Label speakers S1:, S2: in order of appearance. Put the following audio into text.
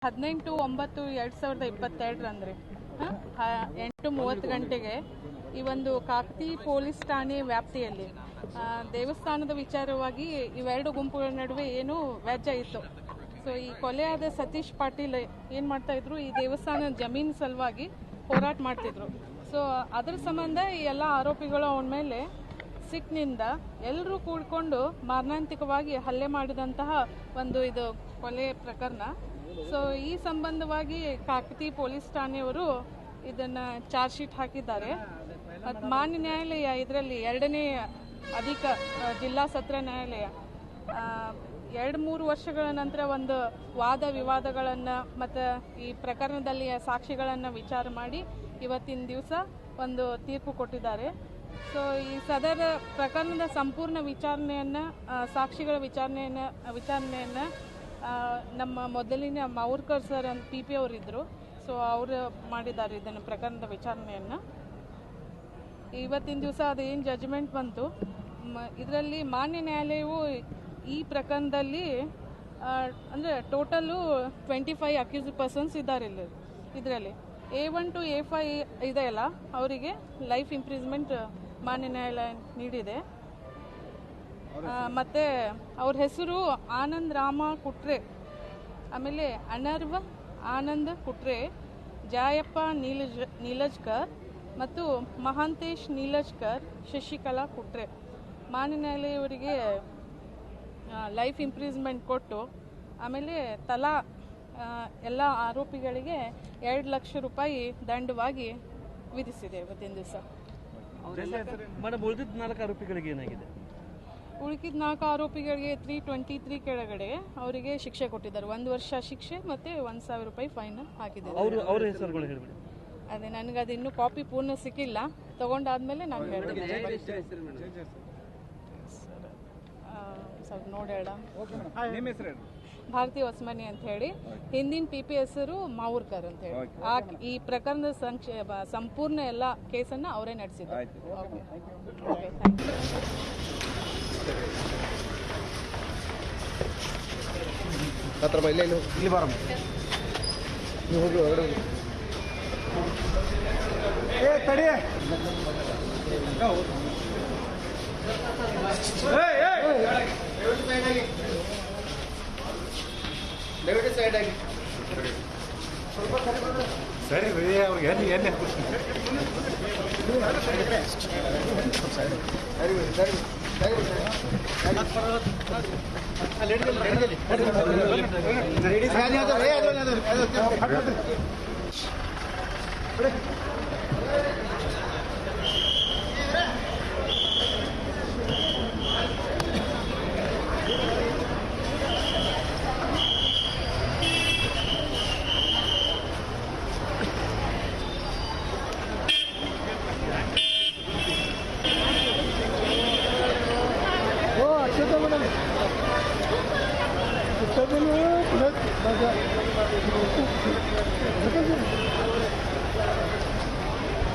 S1: 18/9/2022 8:30 ಗಂಟೆಗೆ ಈ ಒಂದು ಕಾಕತಿ ಪೊಲೀಸ್ ಠಾಣೆ ವ್ಯಾಪ್ತಿಯಲ್ಲಿ ದೇವಸ್ಥಾನದ ವಿಚಾರವಾಗಿ ಇವೆರಡು ಗುಂಪುಗಳ ನಡುವೆ ಏನು ವ್ಯಾಜ್ಯ ಇತ್ತು. ಸೊ ಈ ಕೊಲೆಯಾದ ಸತೀಶ್ ಪಾಟೀಲ್ ಏನು ಮಾಡ್ತಾ ಇದ್ರು, ಈ ದೇವಸ್ಥಾನ ಜಮೀನು ಸಲುವಾಗಿ ಹೋರಾಟ ಮಾಡ್ತಿದ್ರು. ಸೊ ಅದರ ಸಂಬಂಧ ಈ ಎಲ್ಲ ಆರೋಪಿಗಳು ಅವನ ಮೇಲೆ ಸಿಟ್ಟಿನಿಂದ ಎಲ್ಲರೂ ಕೂಡಿಕೊಂಡು ಮಾರಣಾಂತಿಕವಾಗಿ ಹಲ್ಲೆ ಮಾಡಿದಂತಹ ಒಂದು ಇದು ಕೊಲೆ ಪ್ರಕರಣ. ಸೊ ಈ ಸಂಬಂಧವಾಗಿ ಕಾಕತಿ ಪೊಲೀಸ್ ಠಾಣೆಯವರು ಇದನ್ನ ಚಾರ್ಜ್ ಶೀಟ್ ಹಾಕಿದ್ದಾರೆ. ಮಾನ್ಯ ನ್ಯಾಯಾಲಯ ಇದರಲ್ಲಿ ಎರಡನೇ ಅಧಿಕ ಜಿಲ್ಲಾ ಸತ್ರ ನ್ಯಾಯಾಲಯ 2-3 ವರ್ಷಗಳ ನಂತರ ಒಂದು ವಾದ ವಿವಾದಗಳನ್ನು ಮತ್ತು ಈ ಪ್ರಕರಣದಲ್ಲಿ ಸಾಕ್ಷಿಗಳನ್ನು ವಿಚಾರ ಮಾಡಿ ಇವತ್ತಿನ ದಿವಸ ಒಂದು ತೀರ್ಪು ಕೊಟ್ಟಿದ್ದಾರೆ. ಸೊ ಈ ಸದರ ಪ್ರಕರಣದ ಸಂಪೂರ್ಣ ವಿಚಾರಣೆಯನ್ನು ಸಾಕ್ಷಿಗಳ ವಿಚಾರಣೆಯನ್ನು ನಮ್ಮ ಮೊದಲಿನ ಮಾವೂರ್ಕರ್ ಸರ್ ಅಂತ PP ಅವರಿದ್ದರು. ಸೊ ಅವರು ಮಾಡಿದ್ದಾರೆ ಇದನ್ನು ಪ್ರಕರಣದ ವಿಚಾರಣೆಯನ್ನು. ಇವತ್ತಿನ ದಿವಸ ಅದೇನು ಜಡ್ಜ್ಮೆಂಟ್ ಬಂತು, ಇದರಲ್ಲಿ ಮಾನ್ಯ ನ್ಯಾಯಾಲಯವು ಈ ಪ್ರಕರಣದಲ್ಲಿ ಅಂದರೆ ಟೋಟಲು 25 ಅಕ್ಯೂಸ್ಡ್ ಪರ್ಸನ್ಸ್ ಇದ್ದಾರೆ. ಇದರಲ್ಲಿ A1 to A5 ಇದೆಯಲ್ಲ, ಅವರಿಗೆ ಲೈಫ್ ಇಂಪ್ರಿಸ್ಮೆಂಟ್ ಮಾನ್ಯ ನ್ಯಾಯಾಲಯ ನೀಡಿದೆ. ಮತ್ತು ಅವ್ರ ಹೆಸರು ಆನಂದ್ ರಾಮ ಕುಟ್ರೆ, ಆಮೇಲೆ ಅನರ್ವ ಆನಂದ್ ಕುಟ್ರೆ, ಜಾಯಪ್ಪ ನೀಲಜ್ಕರ್ ಮತ್ತು ಮಹಾಂತೇಶ್ ನೀಲಜ್ಕರ್, ಶಶಿಕಲಾ ಕುಟ್ರೆ. ಮಾನ್ಯ ನ್ಯಾಯಾಲಯವರಿಗೆ ಲೈಫ್ ಇಂಪ್ರಿಸ್ಮೆಂಟ್ ಕೊಟ್ಟು ಆಮೇಲೆ ತಲಾ ಎಲ್ಲ ಆರೋಪಿಗಳಿಗೆ 2 ಲಕ್ಷ ರೂಪಾಯಿ ದಂಡವಾಗಿ ವಿಧಿಸಿದೆ ಇವತ್ತಿನ ದಿವಸ.
S2: ಉಳಿದಿದ್ದ 4 ಆರೋಪಿಗಳಿಗೆ ಏನಾಗಿದೆ?
S1: ಉಳಿಕಿದ 4 ಆರೋಪಿಗಳಿಗೆ 323 ಕೆಳಗಡೆ ಅವರಿಗೆ ಶಿಕ್ಷೆ ಕೊಟ್ಟಿದ್ದಾರೆ. 1 ವರ್ಷ ಶಿಕ್ಷೆ ಮತ್ತೆ 1,000 ರೂಪಾಯಿ ಫೈನ್ ಹಾಕಿದ್ದಾರೆ.
S2: ಅವರ ಹೆಸರುಗಳು ಹೇಳ್ಬಿಡಿ.
S1: ಅದೇ ನನಗೆ ಅದು ಇನ್ನೂ ಕಾಪಿ ಪೂರ್ಣ ಸಿಕ್ಕಿಲ್ಲ, ತಗೊಂಡಾದ್ಮೇಲೆ ನಾನು ಹೇಳ್ತೀನಿ. ಸ್ವಲ್ಪ ನೋಡೋಣ. ಭಾರತಿ ಹೊಸಮನಿ ಅಂತ ಹೇಳಿ, ಹಿಂದಿನ PP ಹೆಸರು ಮಾವೂರ್ಕರ್ ಅಂತ ಹೇಳಿ. ಈ ಪ್ರಕರಣದ ಸಂಪೂರ್ಣ ಎಲ್ಲ ಕೇಸನ್ನ ಅವರೇ ನಡೆಸಿದ್ದಾರೆ.
S3: ಸೈಡ್ ಆಗಿ ಸರಿ ಅವ್ರಿಗೆ ಎಲ್ಲಿ
S4: Está